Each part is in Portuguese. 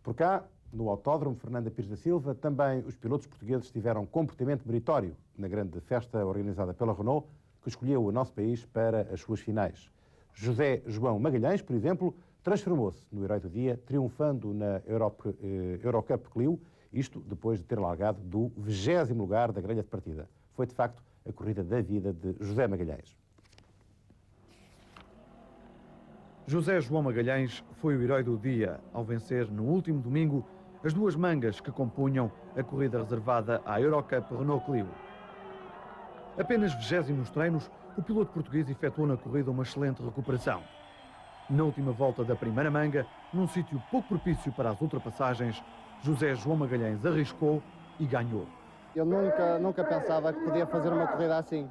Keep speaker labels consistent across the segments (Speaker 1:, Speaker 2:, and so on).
Speaker 1: Por cá, no Autódromo Fernanda Pires da Silva, também os pilotos portugueses tiveram comportamento meritório na grande festa organizada pela Renault, que escolheu o nosso país para as suas finais. José João Magalhães, por exemplo, transformou-se no herói do dia, triunfando na Eurocup Clio, isto depois de ter largado do 20º lugar da grelha de partida. Foi, de facto, a corrida da vida de José Magalhães.
Speaker 2: José João Magalhães foi o herói do dia ao vencer no último domingo as duas mangas que compunham a corrida reservada à Eurocup Renault Clio. Apenas 20º nos treinos, o piloto português efetuou na corrida uma excelente recuperação. Na última volta da primeira manga, num sítio pouco propício para as ultrapassagens, José João Magalhães arriscou e ganhou.
Speaker 3: Eu nunca pensava que podia fazer uma corrida assim.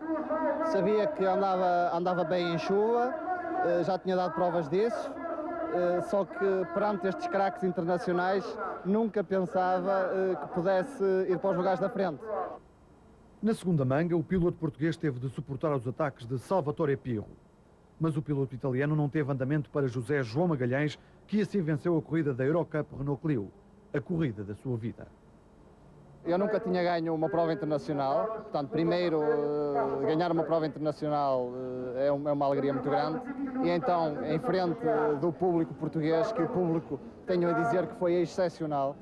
Speaker 3: Sabia que andava bem em chuva, já tinha dado provas disso, só que perante estes craques internacionais nunca pensava que pudesse ir para os lugares da frente.
Speaker 2: Na segunda manga, o piloto português teve de suportar os ataques de Salvatore Pirro. Mas o piloto italiano não teve andamento para José João Magalhães, que assim venceu a corrida da Eurocup Renault Clio, a corrida da sua vida.
Speaker 3: Eu nunca tinha ganho uma prova internacional, portanto, primeiro ganhar uma prova internacional é uma alegria muito grande. E então, em frente do público português, que o público, tenho a dizer que foi excepcional,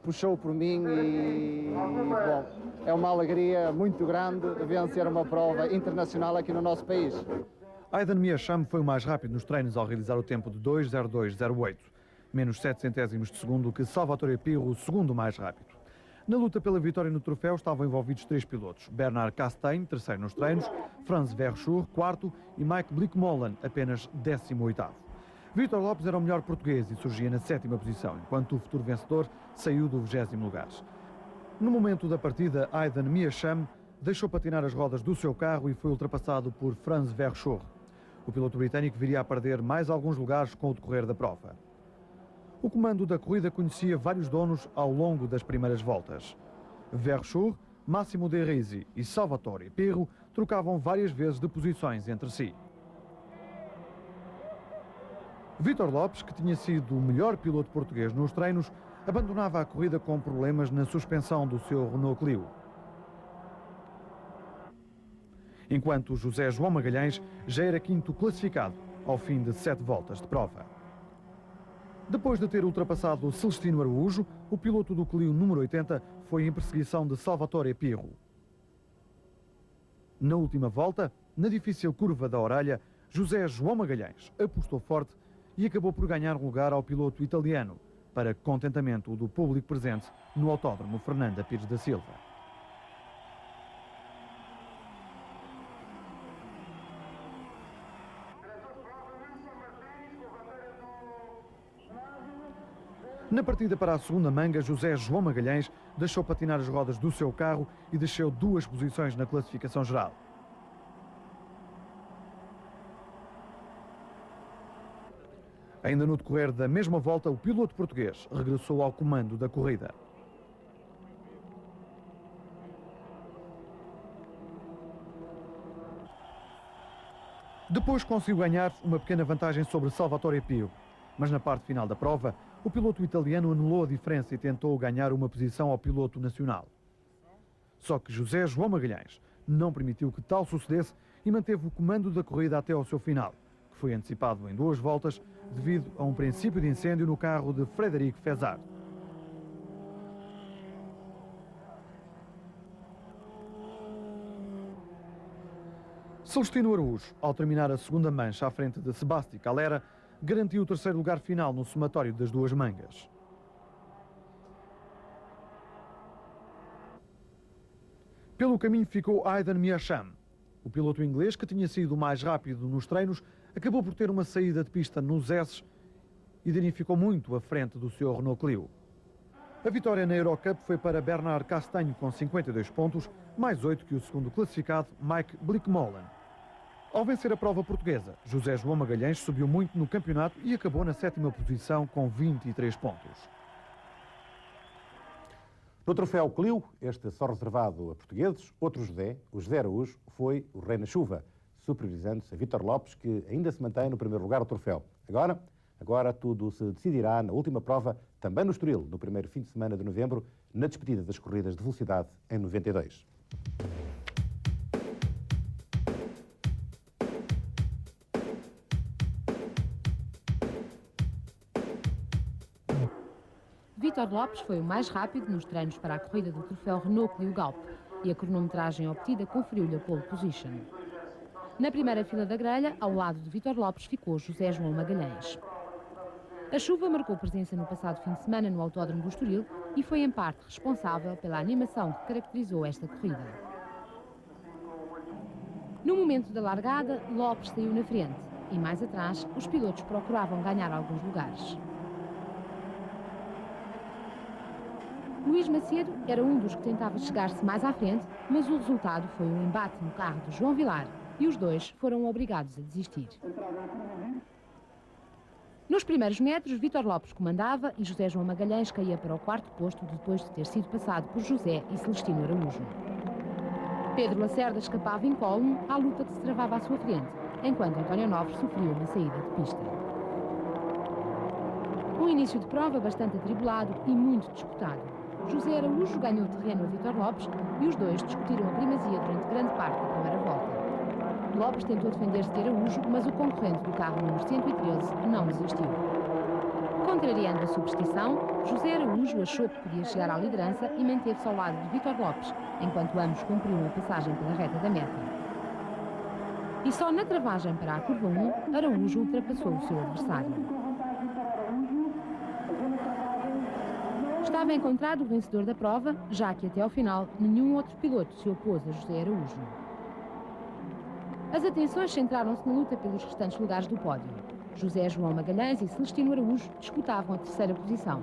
Speaker 3: puxou por mim e, bom, é uma alegria muito grande vencer uma prova internacional aqui no nosso país.
Speaker 2: Aidan Meacham foi o mais rápido nos treinos ao realizar o tempo de 2:02:08, menos 7 centésimos de segundo que Salvatore Pirro, o segundo mais rápido. Na luta pela vitória no troféu estavam envolvidos 3 pilotos: Bernard Castaing, terceiro nos treinos, Franz Verschoor, quarto, e Mike Blickmolen, apenas 18º. Vítor Lopes era o melhor português e surgia na 7ª posição, enquanto o futuro vencedor saiu do 20º lugar. No momento da partida, Aidan Meacham deixou patinar as rodas do seu carro e foi ultrapassado por Franz Verschoor. O piloto britânico viria a perder mais alguns lugares com o decorrer da prova. O comando da corrida conhecia vários donos ao longo das primeiras voltas. Verschoor, Massimo De Risi e Salvatore Pirro trocavam várias vezes de posições entre si. Vítor Lopes, que tinha sido o melhor piloto português nos treinos, abandonava a corrida com problemas na suspensão do seu Renault Clio. Enquanto José João Magalhães já era 5º classificado ao fim de 7 voltas de prova. Depois de ter ultrapassado Celestino Araújo, o piloto do Clio número 80 foi em perseguição de Salvatore Pirro. Na última volta, na difícil curva da orelha, José João Magalhães apostou forte e acabou por ganhar lugar ao piloto italiano, para contentamento do público presente no Autódromo Fernanda Pires da Silva. Na partida para a segunda manga, José João Magalhães deixou patinar as rodas do seu carro e desceu 2 posições na classificação geral. Ainda no decorrer da mesma volta, o piloto português regressou ao comando da corrida. Depois conseguiu ganhar uma pequena vantagem sobre Salvatore Pirro, mas na parte final da prova, o piloto italiano anulou a diferença e tentou ganhar uma posição ao piloto nacional. Só que José João Magalhães não permitiu que tal sucedesse e manteve o comando da corrida até ao seu final, que foi antecipado em 2 voltas devido a um princípio de incêndio no carro de Frederic Fezard. Celestino Araújo, ao terminar a segunda mancha à frente de Sebastião Calera, garantiu o 3º lugar final no somatório das 2 mangas. Pelo caminho ficou Aidan Meacham. O piloto inglês, que tinha sido o mais rápido nos treinos, acabou por ter uma saída de pista nos S e danificou muito a frente do seu Renault Clio. A vitória na Eurocup foi para Bernard Castaing com 52 pontos, mais 8 que o segundo classificado, Mike Blickmolen. Ao vencer a prova portuguesa, José João Magalhães subiu muito no campeonato e acabou na 7ª posição com 23 pontos.
Speaker 1: No troféu Clio, este só reservado a portugueses, outro José, o José Araújo, foi o rei na chuva, supervisando-se a Vítor Lopes, que ainda se mantém no primeiro lugar do troféu. Agora Agora tudo se decidirá na última prova, também no Estoril, no primeiro fim de semana de novembro, na despedida das corridas de velocidade em 92.
Speaker 4: Vítor Lopes foi o mais rápido nos treinos para a corrida do troféu Renault Clio Galp e a cronometragem obtida conferiu-lhe a pole position. Na primeira fila da grelha, ao lado de Vítor Lopes, ficou José João Magalhães. A chuva marcou presença no passado fim de semana no Autódromo do Estoril e foi em parte responsável pela animação que caracterizou esta corrida. No momento da largada, Lopes saiu na frente e mais atrás os pilotos procuravam ganhar alguns lugares. Luís Macedo era um dos que tentava chegar-se mais à frente, mas o resultado foi um embate no carro de João Vilar e os dois foram obrigados a desistir. Nos primeiros metros, Vítor Lopes comandava e José João Magalhães caía para o quarto posto depois de ter sido passado por José e Celestino Araújo. Pedro Lacerda escapava incólume à luta que se travava à sua frente, enquanto António Noves sofria uma saída de pista. Um início de prova bastante atribulado e muito disputado. José Araújo ganhou terreno a Vítor Lopes e os dois discutiram a primazia durante grande parte da primeira volta. Lopes tentou defender-se de Araújo, mas o concorrente do carro número 113 não desistiu. Contrariando a superstição, José Araújo achou que podia chegar à liderança e manteve-se ao lado de Vítor Lopes, enquanto ambos cumpriam a passagem pela reta da meta. E só na travagem para a curva 1, Araújo ultrapassou o seu adversário. Estava encontrado o vencedor da prova, já que até ao final nenhum outro piloto se opôs a José Araújo. As atenções centraram-se na luta pelos restantes lugares do pódio. José João Magalhães e Celestino Araújo disputavam a terceira posição.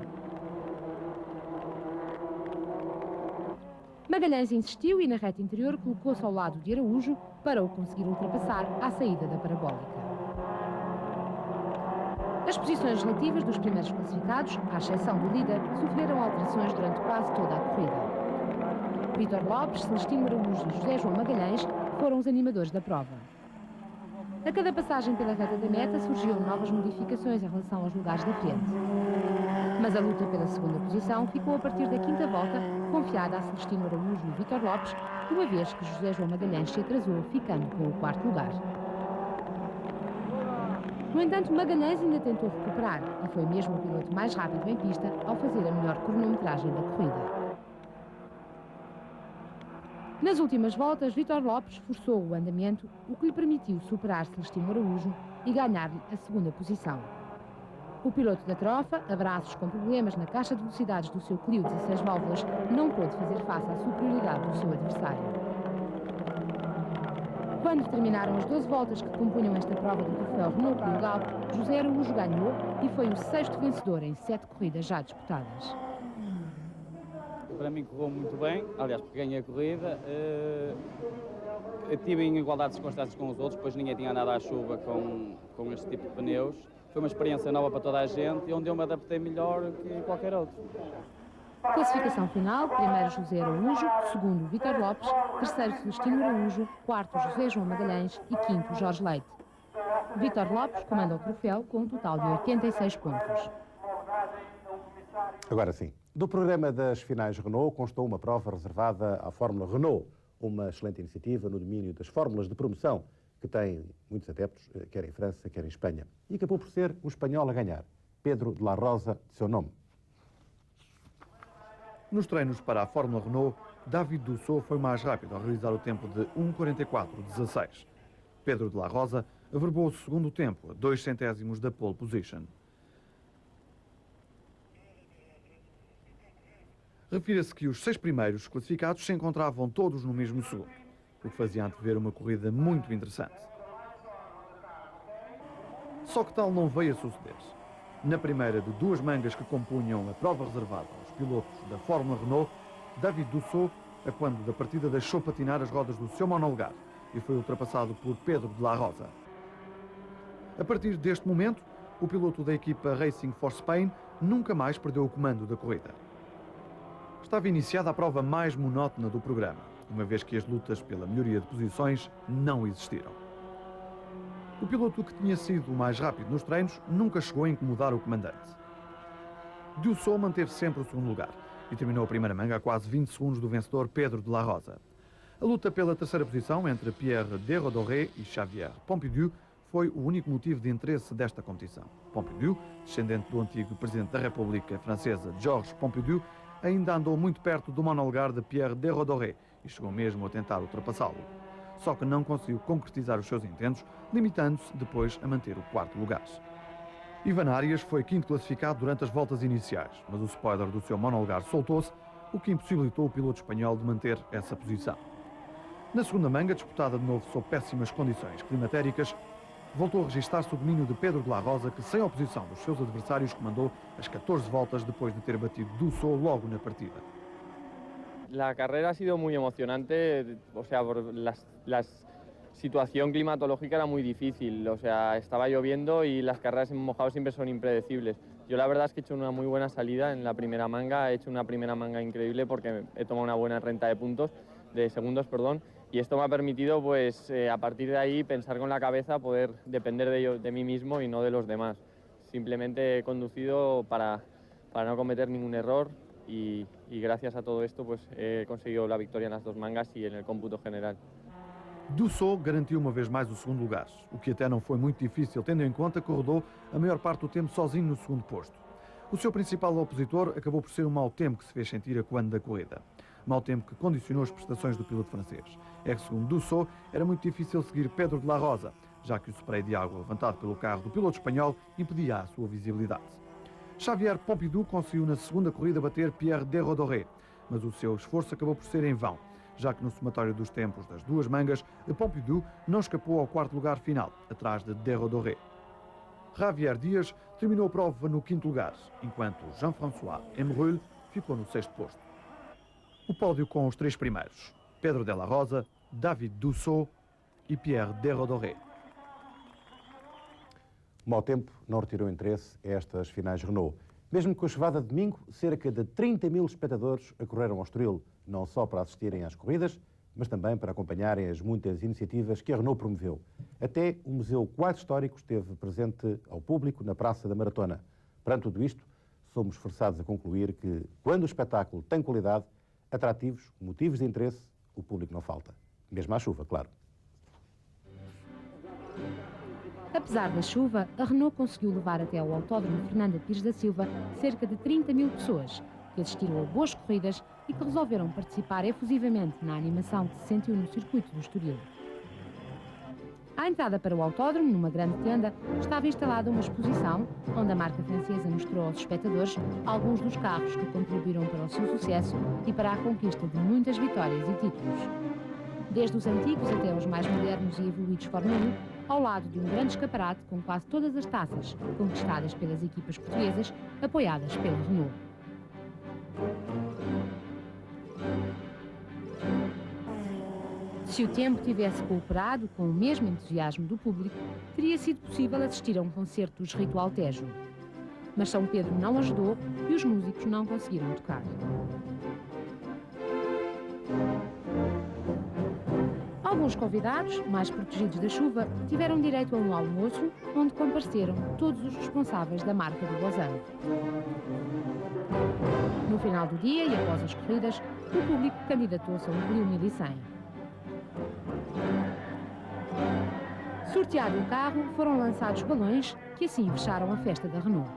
Speaker 4: Magalhães insistiu e na reta interior colocou-se ao lado de Araújo para o conseguir ultrapassar à saída da parabólica. As posições relativas dos primeiros classificados, à exceção do líder, sofreram alterações durante quase toda a corrida. Vítor Lopes, Celestino Araújo e José João Magalhães foram os animadores da prova. A cada passagem pela reta da meta surgiam novas modificações em relação aos lugares da frente. Mas a luta pela segunda posição ficou a partir da quinta volta, confiada a Celestino Araújo e Vítor Lopes, uma vez que José João Magalhães se atrasou, ficando com o quarto lugar. No entanto, Magalhães ainda tentou recuperar e foi mesmo o piloto mais rápido em pista ao fazer a melhor cronometragem da corrida. Nas últimas voltas, Vítor Lopes forçou o andamento, o que lhe permitiu superar Celestino Araújo e ganhar-lhe a segunda posição. O piloto da trofa, a braços com problemas na caixa de velocidades do seu Clio 16 válvulas, não pôde fazer face à superioridade do seu adversário. Quando terminaram as 12 voltas que compunham esta prova do troféu Renault Clio Galp, José Araújo ganhou e foi o sexto vencedor em 7 corridas já disputadas.
Speaker 5: Para mim correu muito bem, aliás, porque ganhei a corrida. Estive em igualdade de circunstâncias com os outros, pois ninguém tinha andado à chuva com este tipo de pneus. Foi uma experiência nova para toda a gente e onde eu me adaptei melhor que qualquer outro.
Speaker 4: Classificação final: primeiro José Araújo, segundo Vítor Lopes, terceiro Celestino Araújo, quarto José João Magalhães e quinto Jorge Leite. Vítor Lopes comanda o troféu com um total de 86 pontos.
Speaker 1: Agora sim, do programa das finais Renault constou uma prova reservada à Fórmula Renault, uma excelente iniciativa no domínio das fórmulas de promoção, que tem muitos adeptos, quer em França, quer em Espanha. E acabou por ser um espanhol a ganhar, Pedro de la Rosa, de seu nome.
Speaker 2: Nos treinos para a Fórmula Renault, David Dussault foi mais rápido ao realizar o tempo de 1:44:16. Pedro de la Rosa averbou o segundo tempo, a 2 centésimos da pole position. Refira-se que os 6 primeiros classificados se encontravam todos no mesmo segundo, o que fazia antever uma corrida muito interessante. Só que tal não veio a suceder-se. Na primeira de 2 mangas que compunham a prova reservada aos pilotos da Fórmula Renault, David Dussault, a quando da partida, deixou patinar as rodas do seu monolugar e foi ultrapassado por Pedro de la Rosa. A partir deste momento, o piloto da equipa Racing for Spain nunca mais perdeu o comando da corrida. Estava iniciada a prova mais monótona do programa, uma vez que as lutas pela melhoria de posições não existiram. O piloto que tinha sido o mais rápido nos treinos nunca chegou a incomodar o comandante. Dussault manteve sempre o segundo lugar e terminou a primeira manga a quase 20 segundos do vencedor Pedro de la Rosa. A luta pela terceira posição entre Pierre Desrodoré e Xavier Pompidou foi o único motivo de interesse desta competição. Pompidou, descendente do antigo presidente da República Francesa Georges Pompidou, ainda andou muito perto do monolugar de Pierre Desrodoré e chegou mesmo a tentar ultrapassá-lo. Só que não conseguiu concretizar os seus intentos, limitando-se depois a manter o quarto lugar. Ivan Arias foi quinto classificado durante as voltas iniciais, mas o spoiler do seu monolugar soltou-se, o que impossibilitou o piloto espanhol de manter essa posição. Na segunda manga, disputada de novo sob péssimas condições climatéricas, voltou a registrar-se o domínio de Pedro de la Rosa, que, sem oposição dos seus adversários, comandou as 14 voltas depois de ter batido Dussault logo na partida.
Speaker 6: La carrera ha sido muy emocionante, o sea, la situación climatológica era muy difícil, o sea, estaba lloviendo y las carreras en mojado siempre son impredecibles. Yo la verdad es que he hecho una muy buena salida en la primera manga, he hecho una primera manga increíble porque he tomado una buena renta de puntos, de segundos, perdón, y esto me ha permitido, pues, a partir de ahí pensar con la cabeza, poder depender de mí mismo y no de los demás. Simplemente he conducido para no cometer ningún error y gracias a todo esto, pues, he conseguido la victoria en las dos mangas y en el cómputo general.
Speaker 2: Dussault garantiu uma vez mais o segundo lugar, o que até não foi muito difícil, tendo em conta que rodou a maior parte do tempo sozinho no segundo posto. O seu principal opositor acabou por ser um mau tempo que se fez sentir a quando da corrida. Mau tempo que condicionou as prestações do piloto francês. É que, segundo Dussault, era muito difícil seguir Pedro de la Rosa, já que o spray de água levantado pelo carro do piloto espanhol impedia a sua visibilidade. Xavier Pompidou conseguiu na segunda corrida bater Pierre Desrodoré, mas o seu esforço acabou por ser em vão, já que no somatório dos tempos das duas mangas, Pompidou não escapou ao quarto lugar final, atrás de Desrodoré. Javier Dias terminou a prova no quinto lugar, enquanto Jean-François Emmereuil ficou no sexto posto. O pódio com os três primeiros: Pedro de la Rosa, David Dussault e Pierre Desrodoré.
Speaker 1: O mau tempo não retirou interesse a estas finais Renault. Mesmo com a chuvada de domingo, cerca de 30 mil espectadores acorreram ao Estoril, não só para assistirem às corridas, mas também para acompanharem as muitas iniciativas que a Renault promoveu. Até o Museu Quadros Históricos esteve presente ao público na Praça da Maratona. Perante tudo isto, somos forçados a concluir que, quando o espetáculo tem qualidade, atrativos, motivos de interesse, o público não falta. Mesmo à chuva, claro.
Speaker 4: Apesar da chuva, a Renault conseguiu levar até ao Autódromo Fernanda Pires da Silva cerca de 30 mil pessoas, que assistiram a boas corridas e que resolveram participar efusivamente na animação que se sentiu no circuito do Estoril. À entrada para o autódromo, numa grande tenda, estava instalada uma exposição onde a marca francesa mostrou aos espectadores alguns dos carros que contribuíram para o seu sucesso e para a conquista de muitas vitórias e títulos. Desde os antigos até os mais modernos e evoluídos Fórmula 1, ao lado de um grande escaparate com quase todas as taças conquistadas pelas equipas portuguesas, apoiadas pela Renault. Se o tempo tivesse cooperado com o mesmo entusiasmo do público, teria sido possível assistir a um concerto dos Ritual Tejo. Mas São Pedro não ajudou e os músicos não conseguiram tocar. Alguns convidados, mais protegidos da chuva, tiveram direito a um almoço onde compareceram todos os responsáveis da marca do Lausanne. No final do dia e após as corridas, o público candidatou-se a um Clio 1100. Sorteado o carro, foram lançados balões que assim fecharam a festa da Renault.